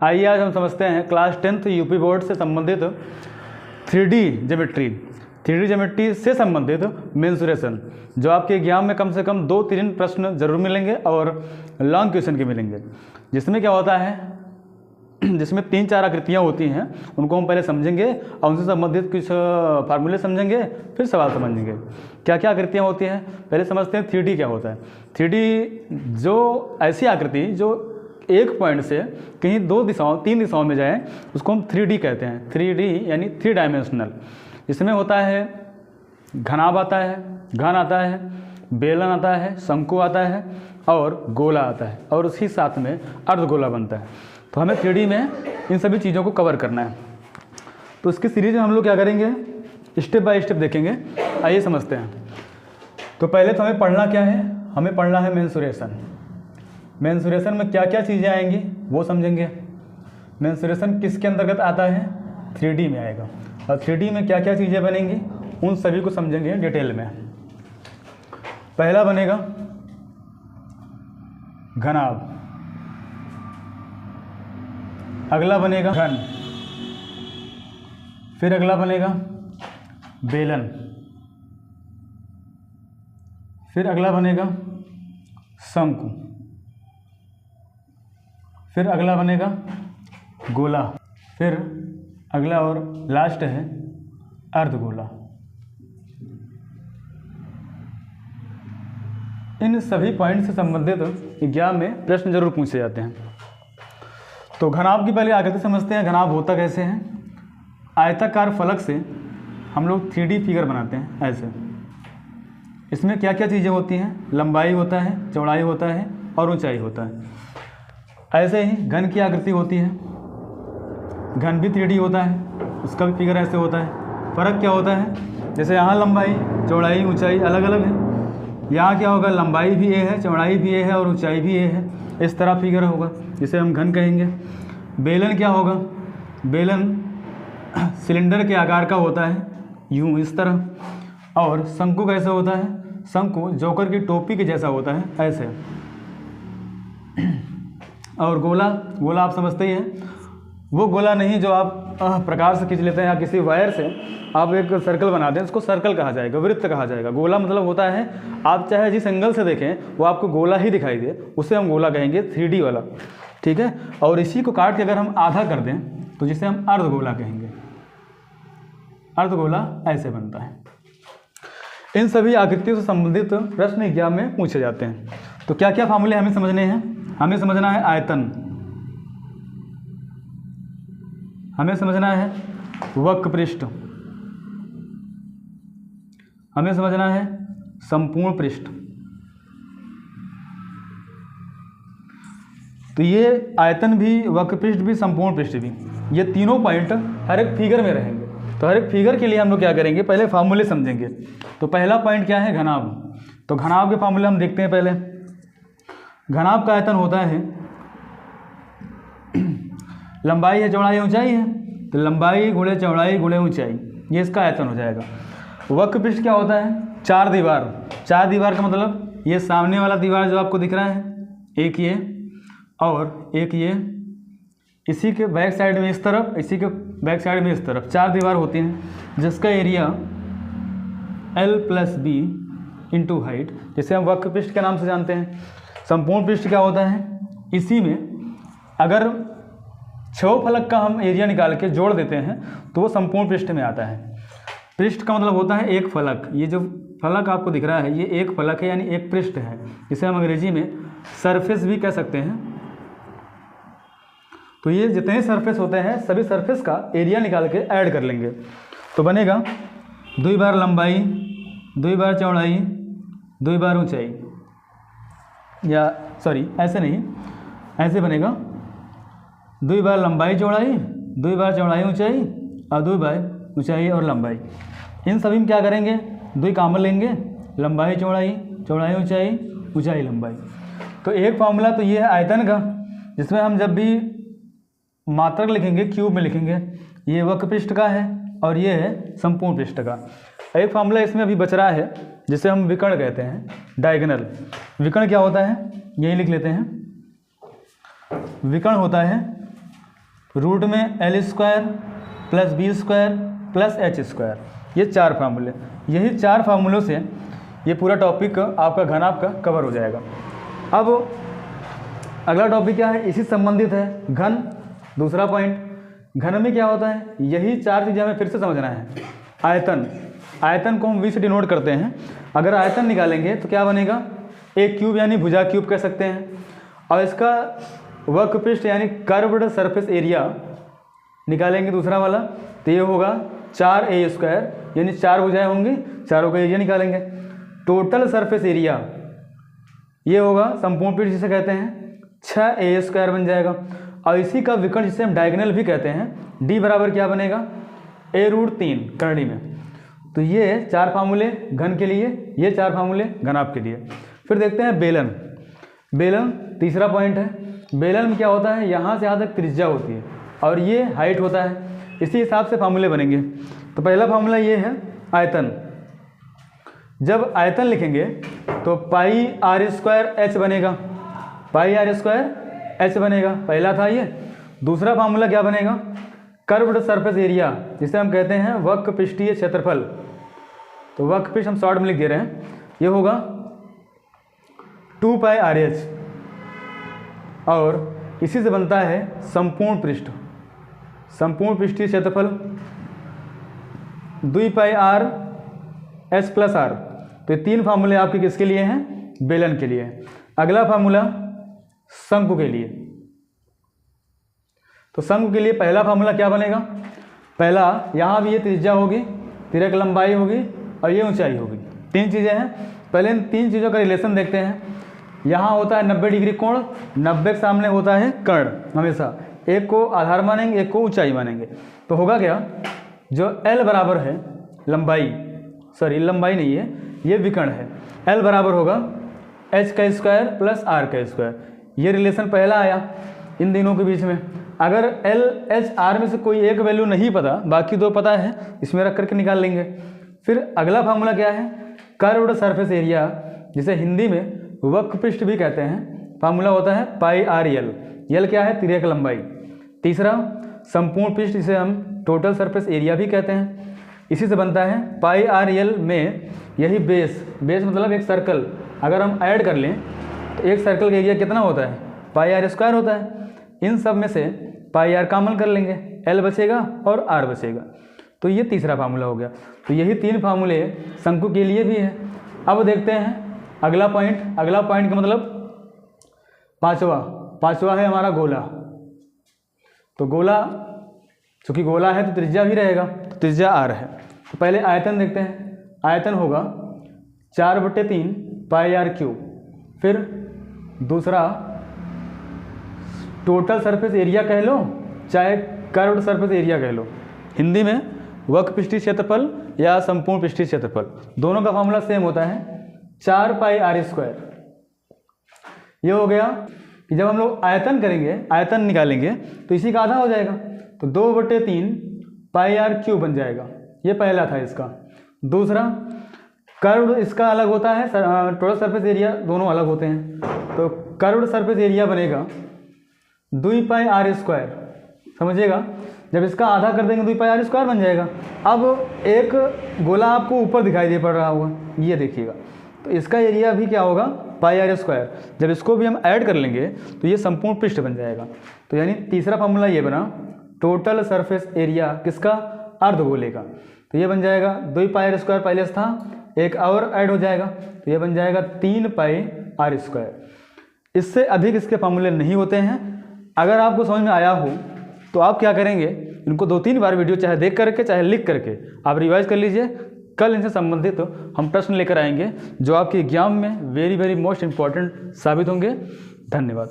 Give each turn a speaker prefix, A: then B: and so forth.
A: आइए आज हम समझते हैं क्लास 10th यूपी बोर्ड से संबंधित 3D ज्योमेट्री से संबंधित मेंसुरेशन, जो आपके एग्जाम में कम से कम 2-3 प्रश्न जरूर मिलेंगे और लॉन्ग क्वेश्चन के मिलेंगे। जिसमें क्या होता है, जिसमें 3-4 आकृतियाँ होती हैं, उनको हम पहले समझेंगे और उनसे संबंधित कुछ फार्मूले समझेंगे, फिर सवाल समझेंगे। क्या क्या आकृतियाँ होती हैं पहले समझते हैं। 3D क्या होता है। 3D जो ऐसी आकृति जो एक पॉइंट से कहीं 2-3 दिशाओं में जाए, उसको हम 3D कहते हैं। 3D यानी 3 डायमेंशनल। इसमें होता है घनाभ आता है, घन आता है, बेलन आता है, शंकु आता है और गोला आता है, और उसके साथ में अर्धगोला बनता है। तो हमें 3D में इन सभी चीज़ों को कवर करना है। तो इसकी सीरीज में हम लोग क्या करेंगे, स्टेप बाय स्टेप देखेंगे। आइए समझते हैं। तो पहले तो हमें पढ़ना क्या है, हमें पढ़ना है मेंसुरेशन। मेंसुरेशन में क्या क्या चीज़ें आएंगी वो समझेंगे। मेंसुरेशन किसके अंतर्गत आता है, 3D में आएगा, और 3D में क्या क्या चीज़ें बनेंगी उन सभी को समझेंगे डिटेल में। पहला बनेगा घनाभ, अगला बनेगा घन, फिर अगला बनेगा बेलन, फिर अगला बनेगा शंकु, फिर अगला बनेगा गोला, फिर अगला और लास्ट है अर्धगोला। इन सभी पॉइंट से संबंधित एग्जाम में प्रश्न जरूर पूछे जाते हैं। तो घनाभ की पहले आकृति समझते हैं। घनाभ होता कैसे है। आयताकार फलक से हम लोग 3D फिगर बनाते हैं ऐसे। इसमें क्या क्या चीज़ें होती हैं, लंबाई होता है, चौड़ाई होता है और ऊंचाई होता है। ऐसे ही घन की आकृति होती है, घन भी 3D होता है, उसका भी फिगर ऐसे होता है। फ़र्क क्या होता है, जैसे यहाँ लंबाई चौड़ाई ऊंचाई अलग अलग है, यहाँ क्या होगा, लंबाई भी ये है, चौड़ाई भी ये है और ऊंचाई भी ये है। इस तरह फिगर होगा, जिसे हम घन कहेंगे। बेलन क्या होगा, बेलन सिलेंडर के आकार का होता है, यूँ इस तरह। और शंकु कैसे होता है, शंकु जोकर की टोपी के जैसा होता है, ऐसे। और गोला, गोला आप समझते ही हैं। वो गोला नहीं जो आप प्रकार से खींच लेते हैं या किसी वायर से आप एक सर्कल बनाते हैं, उसको सर्कल कहा जाएगा, वृत्त कहा जाएगा। गोला मतलब होता है, आप चाहे जिस एंगल से देखें वो आपको गोला ही दिखाई दे, उसे हम गोला कहेंगे, 3D वाला, ठीक है। और इसी को काट के अगर हम आधा कर दें तो जिसे हम अर्धगोला कहेंगे। अर्धगोला ऐसे बनता है। इन सभी आकृतियों से संबंधित प्रश्न एग्जाम में पूछे जाते हैं। तो क्या क्या फार्मूले हमें समझने हैं। हमें समझना है आयतन, हमें समझना है वक्र पृष्ठ, हमें समझना है संपूर्ण पृष्ठ। तो ये आयतन भी, वक्र पृष्ठ भी, संपूर्ण पृष्ठ भी, ये तीनों पॉइंट हर एक फिगर में रहेंगे। तो हर एक फिगर के लिए हम लोग क्या करेंगे, पहले फार्मूले समझेंगे। तो पहला पॉइंट क्या है, घनाभ। तो घनाभ के फार्मूले हम देखते हैं पहले। घनाभ का आयतन होता है, लंबाई है, चौड़ाई, ऊंचाई है, तो लंबाई गुणे चौड़ाई गुणे ऊंचाई, ये इसका आयतन हो जाएगा। वक्र पृष्ठ क्या होता है, 4 दीवार। 4 दीवार का मतलब ये सामने वाला दीवार जो आपको दिख रहा है, एक ये और एक ये, इसी के बैक साइड में इस तरफ, इसी के बैक साइड में इस तरफ, 4 दीवार होती हैं, जिसका एरिया L+B इंटू हाइट, जिसे हम वक्र पृष्ठ के नाम से जानते हैं। संपूर्ण पृष्ठ क्या होता है, इसी में अगर 6 फलक का हम एरिया निकाल के जोड़ देते हैं तो वो संपूर्ण पृष्ठ में आता है। पृष्ठ का मतलब होता है एक फलक। ये जो फलक आपको दिख रहा है ये एक फलक है, यानी एक पृष्ठ है, जिसे हम अंग्रेजी में सरफेस भी कह सकते हैं। तो ये जितने सरफेस होते हैं सभी सरफेस का एरिया निकाल के ऐड कर लेंगे तो बनेगा 2 बार लंबाई, 2 बार चौड़ाई, 2 बार ऊंचाई, या सॉरी ऐसे नहीं, ऐसे बनेगा 2 बार लंबाई चौड़ाई, 2 बार चौड़ाई ऊंचाई और 2 बार ऊंचाई और लंबाई। इन सभी में क्या करेंगे, 2 कॉमन लेंगे, लंबाई चौड़ाई, चौड़ाई ऊंचाई, ऊंचाई लंबाई। तो एक फार्मूला तो ये है आयतन का, जिसमें हम जब भी मात्रक लिखेंगे क्यूब में लिखेंगे। ये वक्र पृष्ठ का है और ये है संपूर्ण पृष्ठ का। एक फार्मूला इसमें अभी बच रहा है जिसे हम विकर्ण कहते हैं, डायगोनल। विकर्ण क्या होता है, यही लिख लेते हैं। विकर्ण होता है रूट में L square plus B square plus H square, ये 4 फार्मूले, यही 4 फार्मूलों से ये पूरा टॉपिक आपका घन आपका कवर हो जाएगा। अब अगला टॉपिक क्या है, इसी संबंधित है घन। दूसरा पॉइंट, घन में क्या होता है, यही 4 चीज़ें हमें फिर से समझना है। आयतन, आयतन को हम V से डिनोट करते हैं। अगर आयतन निकालेंगे तो क्या बनेगा, एक क्यूब यानी भुजा क्यूब कह सकते हैं। और इसका वक्रपृष्ठ यानी कर्व्ड सरफेस एरिया निकालेंगे दूसरा वाला, तो ये होगा 4a स्क्वायर, यानी 4 भुजाएं होंगी, चारों का एरिया निकालेंगे। टोटल सरफेस एरिया ये होगा संपूर्ण पृष्ठ जिसे कहते हैं 6a स्क्वायर बन जाएगा। और इसी का विकर्ण जिसे हम डायगोनल भी कहते हैं, d बराबर क्या बनेगा, a√3 करणी में। तो ये 4 फार्मूले घन के लिए, ये 4 फार्मूले घनाभ के लिए। फिर देखते हैं बेलन। बेलन तीसरा पॉइंट है। बेलन में क्या होता है, यहाँ से यहाँ तक त्रिज्या होती है और ये हाइट होता है, इसी हिसाब से फार्मूले बनेंगे। तो पहला फार्मूला ये है आयतन। जब आयतन लिखेंगे तो पाई आर स्क्वायर एच बनेगा, पाई आर स्क्वायर एच बनेगा, पहला था ये। दूसरा फार्मूला क्या बनेगा, कर्व्ड सरफेस एरिया, जिसे हम कहते हैं वक्रपृष्ठीय क्षेत्रफल। तो वक्रपृष्ठ हम शॉर्ट में लिख दे रहे हैं, ये होगा 2 पाई आर एच। और इसी से बनता है संपूर्ण पृष्ठ, संपूर्ण पृष्ठीय क्षेत्रफल 2 पाई आर एच प्लस आर। तो ये 3 फार्मूले आपके किसके लिए हैं, बेलन के लिए। अगला फार्मूला शंकु के लिए। तो शंकु के लिए पहला फार्मूला क्या बनेगा, पहला यहाँ भी ये त्रिज्या होगी, तिरक लंबाई होगी और ये ऊंचाई होगी, 3 चीज़ें हैं। पहले इन 3 चीज़ों का रिलेशन देखते हैं। यहाँ होता है 90 डिग्री कोण, 90 के सामने होता है कर्ण, हमेशा एक को आधार मानेंगे, एक को ऊंचाई मानेंगे। तो होगा क्या, जो L बराबर है लंबाई, सॉरी लंबाई नहीं है, ये विकर्ण है, L बराबर होगा h का स्क्वायर प्लस r का स्क्वायर। ये रिलेशन पहला आया इन दोनों के बीच में। अगर L H R में से कोई एक वैल्यू नहीं पता, बाकी 2 पता है, इसमें रख करके निकाल लेंगे। फिर अगला फार्मूला क्या है, कर्व्ड सरफेस एरिया, जिसे हिंदी में वक्रपृष्ठ भी कहते हैं। फार्मूला होता है पाई आर एल, यल क्या है, तिर्यक लंबाई। तीसरा संपूर्ण पृष्ठ, जिसे हम टोटल सरफेस एरिया भी कहते हैं, इसी से बनता है पाई आर एल में यही बेस, बेस मतलब एक सर्कल, अगर हम ऐड कर लें तो एक सर्कल का एरिया कितना होता है, पाई आर स्क्वायर होता है। इन सब में से पाई आर कॉमन कर लेंगे, एल बचेगा और आर बचेगा। तो ये तीसरा फार्मूला हो गया। तो यही 3 फार्मूले शंकु के लिए भी है। अब देखते हैं अगला पॉइंट। अगला पॉइंट का मतलब पांचवा है हमारा गोला। तो गोला, चूँकि गोला है तो त्रिज्या भी रहेगा, तो त्रिज्या आर है। तो पहले आयतन देखते हैं। आयतन होगा 4/3 पाई आर क्यूब। फिर दूसरा टोटल सरफेस एरिया कह लो, चाहे कर्व्ड सरफेस एरिया कह लो, हिंदी में वक्रपृष्ठीय क्षेत्रफल या संपूर्ण पृष्ठीय क्षेत्रफल, दोनों का फॉर्मूला सेम होता है 4 पाई आर स्क्वायर। ये हो गया कि जब हम लोग आयतन करेंगे, आयतन निकालेंगे तो इसी का आधा हो जाएगा, तो 2/3 पाई आर क्यूब बन जाएगा। ये पहला था इसका। दूसरा कर्व्ड, इसका अलग होता है, टोटल सरफेस एरिया दोनों अलग होते हैं। तो कर्व्ड सरफेस एरिया बनेगा 2 पाई आर स्क्वायर, समझिएगा। जब इसका आधा कर देंगे 2 पाई आर स्क्वायर बन जाएगा। अब एक गोला आपको ऊपर दिखाई दे पड़ रहा होगा, ये देखिएगा, तो इसका एरिया भी क्या होगा, पाई आर स्क्वायर। जब इसको भी हम ऐड कर लेंगे तो ये संपूर्ण पृष्ठ बन जाएगा। तो यानी तीसरा फार्मूला ये बना, टोटल सरफेस एरिया किसका, अर्धगोले का। तो ये बन जाएगा 2 पाई आर स्क्वायर पहले था, एक और ऐड हो जाएगा, तो ये बन जाएगा 3 पाई आर स्क्वायर। इससे अधिक इसके फार्मूले नहीं होते हैं। अगर आपको समझ में आया हो तो आप क्या करेंगे, इनको 2-3 बार वीडियो चाहे देख करके चाहे लिख करके आप रिवाइज कर लीजिए। कल इनसे संबंधित हम प्रश्न लेकर आएंगे जो आपके एग्जाम में वेरी मोस्ट इम्पॉर्टेंट साबित होंगे। धन्यवाद।